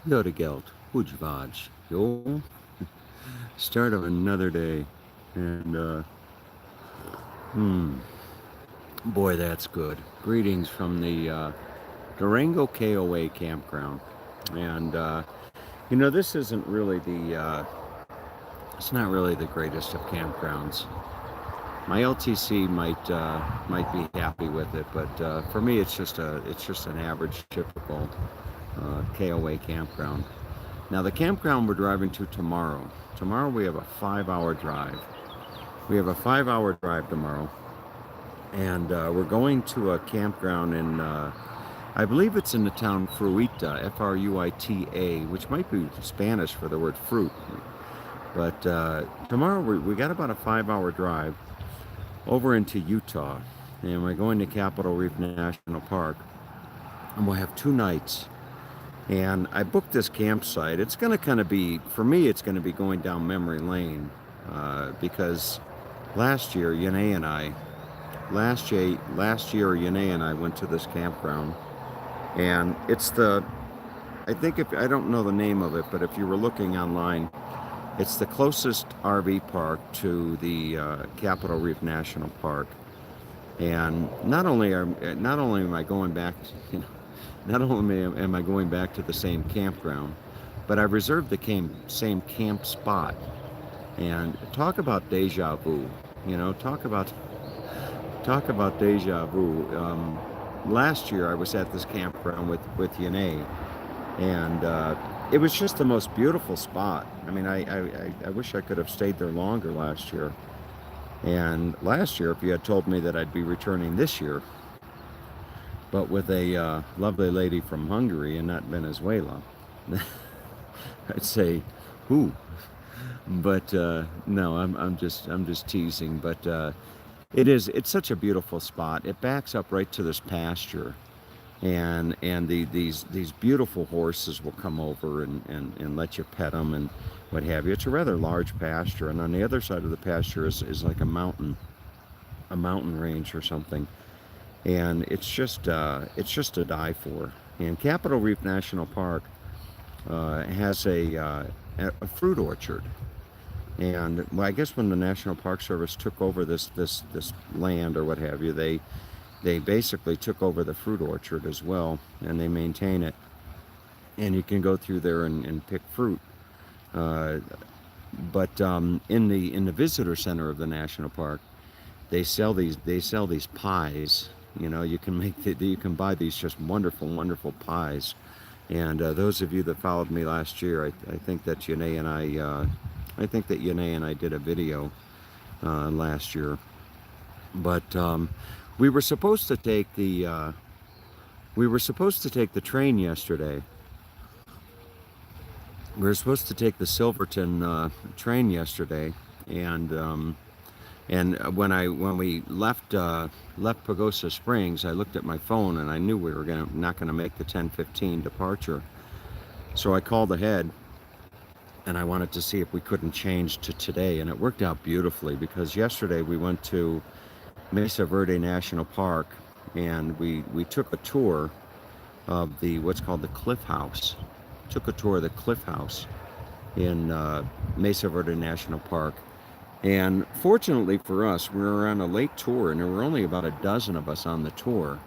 Goede Geld, Hujvaj. Yo, start of another day. And, boy, that's good. Greetings from the Durango KOA campground. And, this isn't really it's not really the greatest of campgrounds. My LTC might be happy with it, but for me, it's just an average, typical KOA campground. Now, the campground we're driving to tomorrow. Tomorrow we have a 5-hour drive. We have a 5-hour drive tomorrow, and we're going to a campground in, I believe it's in the town Fruita, Fruita, which might be Spanish for the word fruit. But tomorrow we got about a 5-hour drive over into Utah, and we're going to Capitol Reef National Park, and we'll have 2 nights. And I booked this campsite. It's going to kind of be, for me, it's going to be going down memory lane because last year, Yanae and I, Yanae and I went to this campground, and it's I think if I don't know the name of it, but if you were looking online, it's the closest RV park to the Capitol Reef National Park. And not only am I going back, not only am I going back to the same campground, but I've reserved the same camp spot. And talk about deja vu. Talk about deja vu. Last year I was at this campground with Yanae, and it was just the most beautiful spot. I mean, I wish I could have stayed there longer last year. And last year, if you had told me that I'd be returning this year, but with a lovely lady from Hungary and not Venezuela, I'd say, who? But no, I'm just teasing. But it's such a beautiful spot. It backs up right to this pasture, and these beautiful horses will come over and let you pet them and what have you. It's a rather large pasture, and on the other side of the pasture is like a mountain range or something, and it's just to die for. And Capitol Reef National Park has a fruit orchard. And well, I guess when the National Park Service took over this land or what have you, they basically took over the fruit orchard as well, and they maintain it. And you can go through there and pick fruit. But in the visitor center of the national park, they sell these pies. You can you can buy these just wonderful pies. And those of you that followed me last year, I think that Yanae and I did a video last year. But we were supposed to take the train yesterday. We were supposed to take the Silverton train yesterday, and when we left Pagosa Springs, I looked at my phone and I knew we were not gonna make the 10:15 departure. So I called ahead, and I wanted to see if we couldn't change to today, and it worked out beautifully because yesterday we went to Mesa Verde National Park, and we took a tour of what's called the Cliff House. Took a tour of the Cliff House in Mesa Verde National Park. And fortunately for us, we were on a late tour, and there were only about a dozen of us on the tour.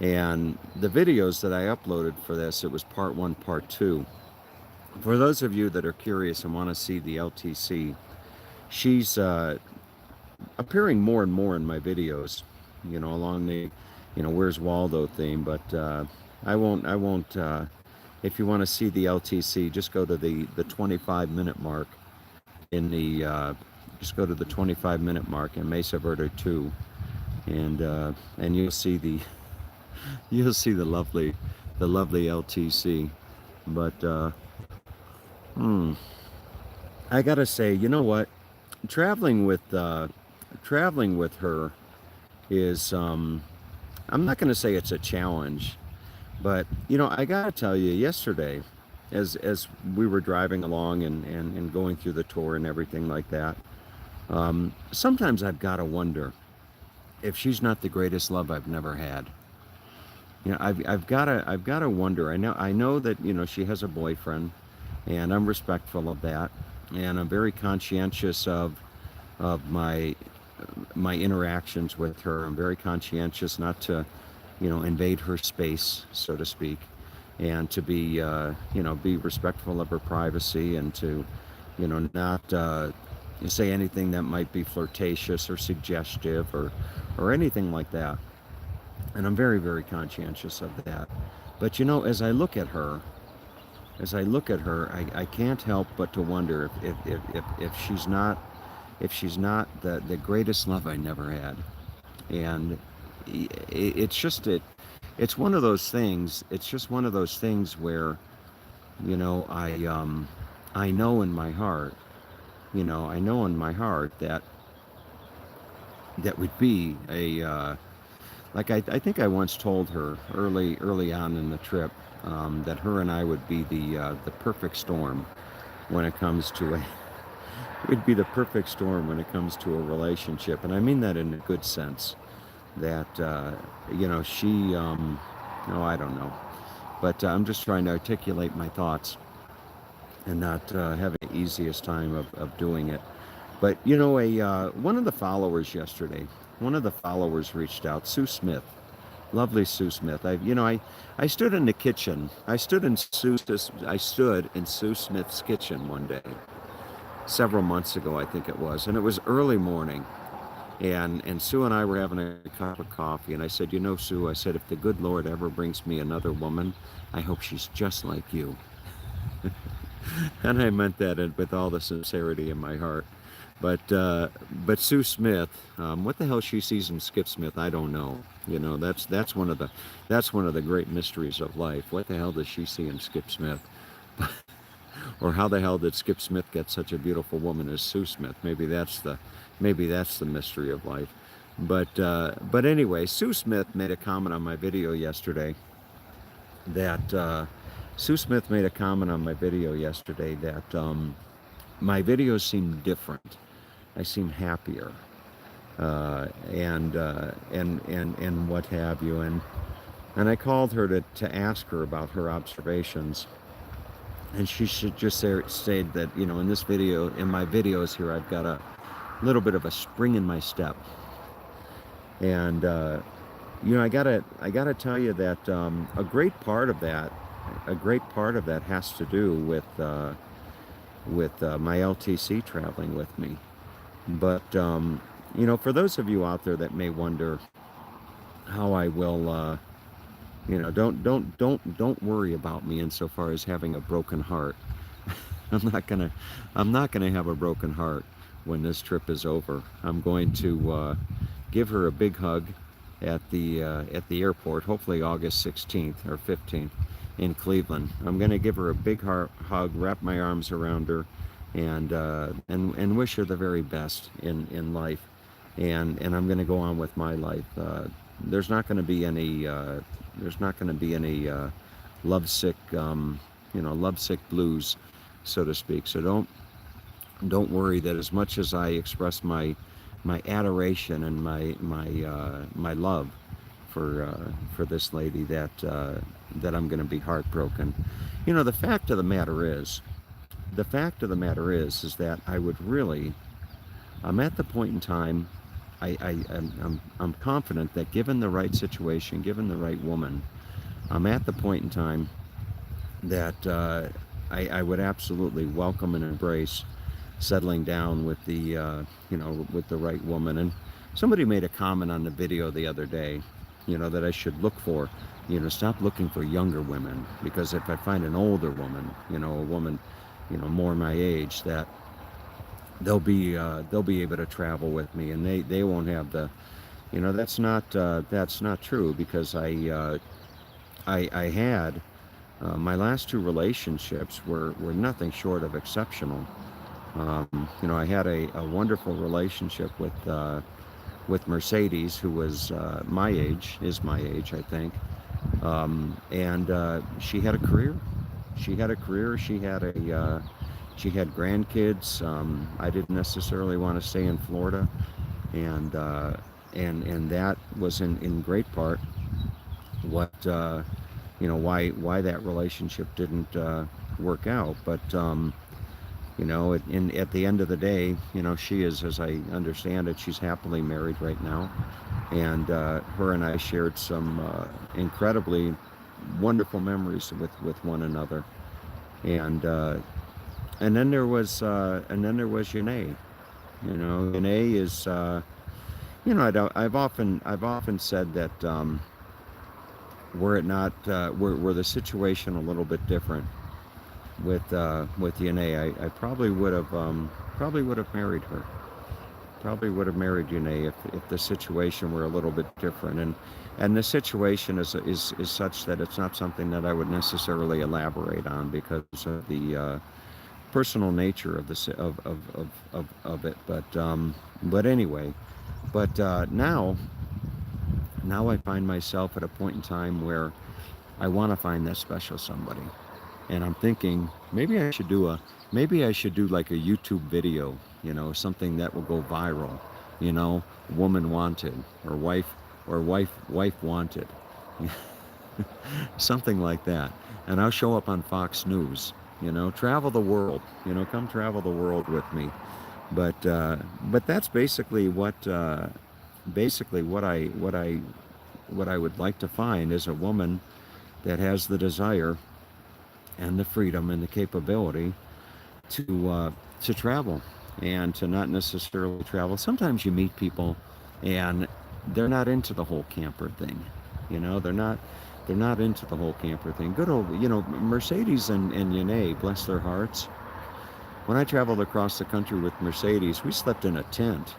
And the videos that I uploaded for this, it was part 1, part 2. For those of you that are curious and want to see the LTC, she's appearing more and more in my videos, along the, Where's Waldo theme. But I won't. If you want to see the LTC, just go to the 25-minute mark in the. Just go to the 25-minute mark in Mesa Verde 2, and you'll see the lovely LTC. But I gotta say, you know what? Traveling with her is I'm not gonna say it's a challenge, but I gotta tell you, yesterday, as we were driving along and going through the tour and everything like that, sometimes I've gotta wonder if she's not the greatest love I've never had. I've got to wonder. I know that she has a boyfriend, and I'm respectful of that, and I'm very conscientious of my interactions with her. I'm very conscientious not to invade her space, so to speak, and to be respectful of her privacy, and to not say anything that might be flirtatious or suggestive or anything like that. And I'm very, very conscientious of that. But as I look at her, I can't help but to wonder if she's not the greatest love I never had. And it's just it's one of those things. It's just one of those things where I know in my heart, that would be a like I think I once told her early on in the trip, that her and I would be the perfect storm when it comes to a we'd be the perfect storm when it comes to a relationship, and I mean that in a good sense. That she no, I don't know, but I'm just trying to articulate my thoughts and not have the easiest time of doing it. But one of the followers yesterday, one of the followers reached out, Sue Smith, lovely Sue Smith. I stood in the kitchen. I stood in Sue Smith's kitchen one day, several months ago, I think it was, and it was early morning. And Sue and I were having a cup of coffee, and I said, Sue, I said, if the good Lord ever brings me another woman, I hope she's just like you. And I meant that with all the sincerity in my heart. But Sue Smith, what the hell she sees in Skip Smith, I don't know. That's one of the great mysteries of life. What the hell does she see in Skip Smith? Or how the hell did Skip Smith get such a beautiful woman as Sue Smith? Maybe that's the mystery of life. But anyway, Sue Smith made a comment on my video yesterday that Sue Smith made a comment on my video yesterday that my videos seem different. I seem happier, and what have you. And I called her to ask her about her observations. And she should just say that, in this video, in my videos here, I've got a little bit of a spring in my step. And, I gotta tell you that a great part of that has to do with my LTC traveling with me. But, for those of you out there that may wonder how I will, don't worry about me insofar as having a broken heart. I'm not gonna have a broken heart when this trip is over. I'm going to give her a big hug at the airport, hopefully August 16th or 15th in Cleveland. I'm going to give her a big hug, wrap my arms around her, and wish her the very best in life. And I'm going to go on with my life. There's not going to be any lovesick lovesick blues, so to speak. So don't worry that as much as I express my adoration and my love for this lady, that I'm going to be heartbroken. The fact of the matter is that I'm at the point in time. I'm confident that given the right situation, given the right woman, I'm at the point in time that I would absolutely welcome and embrace settling down with the right woman. And somebody made a comment on the video the other day, that I should look for, stop looking for younger women, because if I find an older woman, a woman, more my age, that they'll be able to travel with me, and they won't have the, that's not true, because I had my last two relationships were nothing short of exceptional. I had a wonderful relationship with Mercedes, who was is my age, I think, and she had a career. She had a career. She had grandkids. I didn't necessarily want to stay in Florida, and that was in great part what why that relationship didn't work out. But at the end of the day, she is, as I understand it, she's happily married right now, and her and I shared some incredibly wonderful memories with one another. And then there was Yanae. Yanae is I've often said that, were it not were the situation a little bit different with Yanae, I probably would have married her. Probably would have married Yanae if the situation were a little bit different. And the situation is such that it's not something that I would necessarily elaborate on because of the personal nature of the of it. But anyway, now I find myself at a point in time where I want to find that special somebody. And I'm thinking maybe I should do like a YouTube video, something that will go viral, woman wanted, or wife wanted, something like that. And I'll show up on Fox News, travel the world, come travel the world with me. But that's basically what I would like to find is a woman that has the desire and the freedom and the capability to travel, and to not necessarily travel. Sometimes you meet people and they're not into the whole camper thing. They're not into the whole camper thing. Good old, Mercedes and Yanae, bless their hearts. When I traveled across the country with Mercedes, we slept in a tent.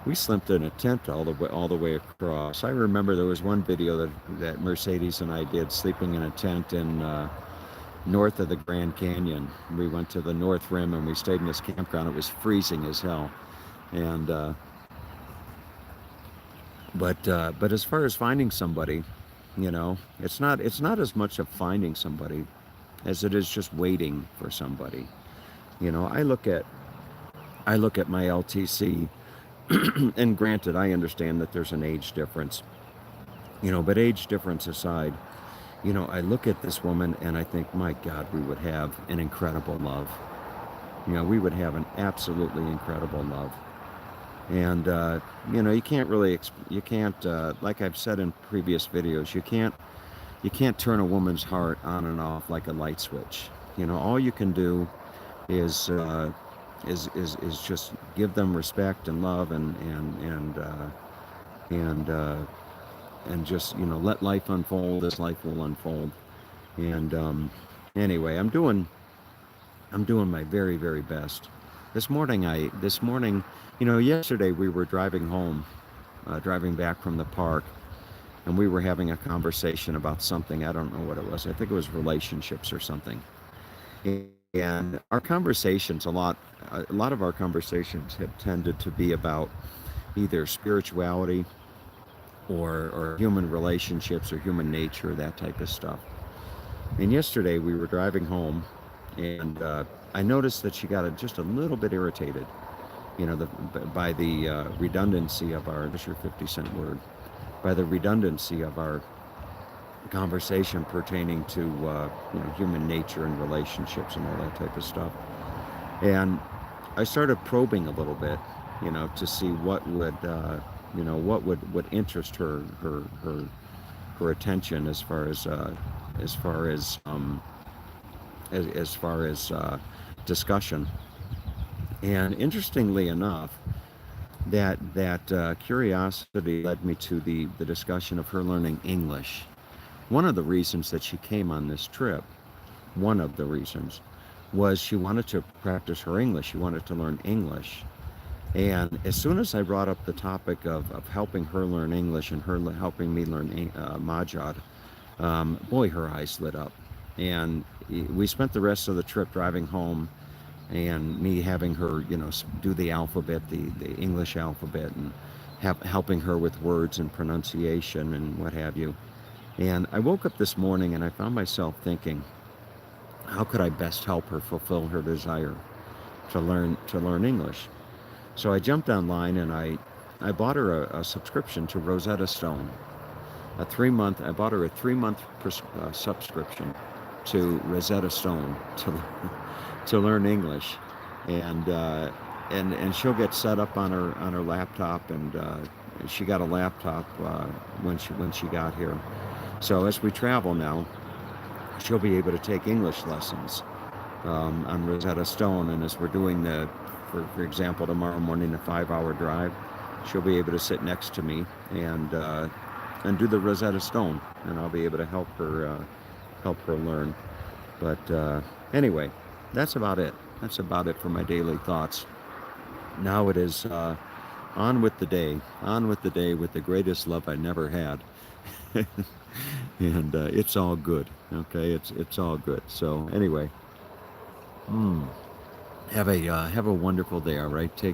We slept in a tent all the way across. I remember there was one video that Mercedes and I did, sleeping in a tent in north of the Grand Canyon. We went to the North Rim and we stayed in this campground. It was freezing as hell. And but as far as finding somebody, it's not as much of finding somebody as it is just waiting for somebody. I look at my LTC, and granted, I understand that there's an age difference, but age difference aside, I look at this woman and I think, my God, we would have an incredible love. We would have an absolutely incredible love. And you can't really, you can't, like I've said in previous videos, you can't turn a woman's heart on and off like a light switch. All you can do is just give them respect and love, and just let life unfold as life will unfold. And anyway, I'm doing my very, very best. This morning, yesterday we were driving home, driving back from the park, and we were having a conversation about something. I don't know what it was. I think it was relationships or something. And our conversations, a lot of our conversations have tended to be about either spirituality or human relationships or human nature, that type of stuff. And yesterday we were driving home, and I noticed that she got just a little bit irritated, by the redundancy of our, this is your 50-cent word, by the redundancy of our conversation pertaining to human nature and relationships and all that type of stuff. And I started probing a little bit, to see what would interest her attention as far as discussion. And interestingly enough, that curiosity led me to the discussion of her learning English. One of the reasons that she came on this trip, one of the reasons, was she wanted to practice her English. She wanted to learn English. And as soon as I brought up the topic of helping her learn English and her helping me learn Majad, boy, her eyes lit up. And we spent the rest of the trip driving home, and me having her, do the alphabet, the English alphabet, and helping her with words and pronunciation and what have you. And I woke up this morning and I found myself thinking, how could I best help her fulfill her desire to learn English? So I jumped online and I bought her a subscription to Rosetta Stone. a 3 month. I bought her a 3 month subscription to Rosetta Stone to learn English, and and she'll get set up on her laptop, and she got a laptop when she got here. So as we travel now, she'll be able to take English lessons on Rosetta Stone, and as we're doing for example, tomorrow morning, a 5-hour drive, she'll be able to sit next to me and do the Rosetta Stone, and I'll be able to help her learn. But anyway, that's about it. That's about it for my daily thoughts. Now it is on with the day with the greatest love I never had, and it's all good. Okay, it's all good. So anyway, have a wonderful day. All right, take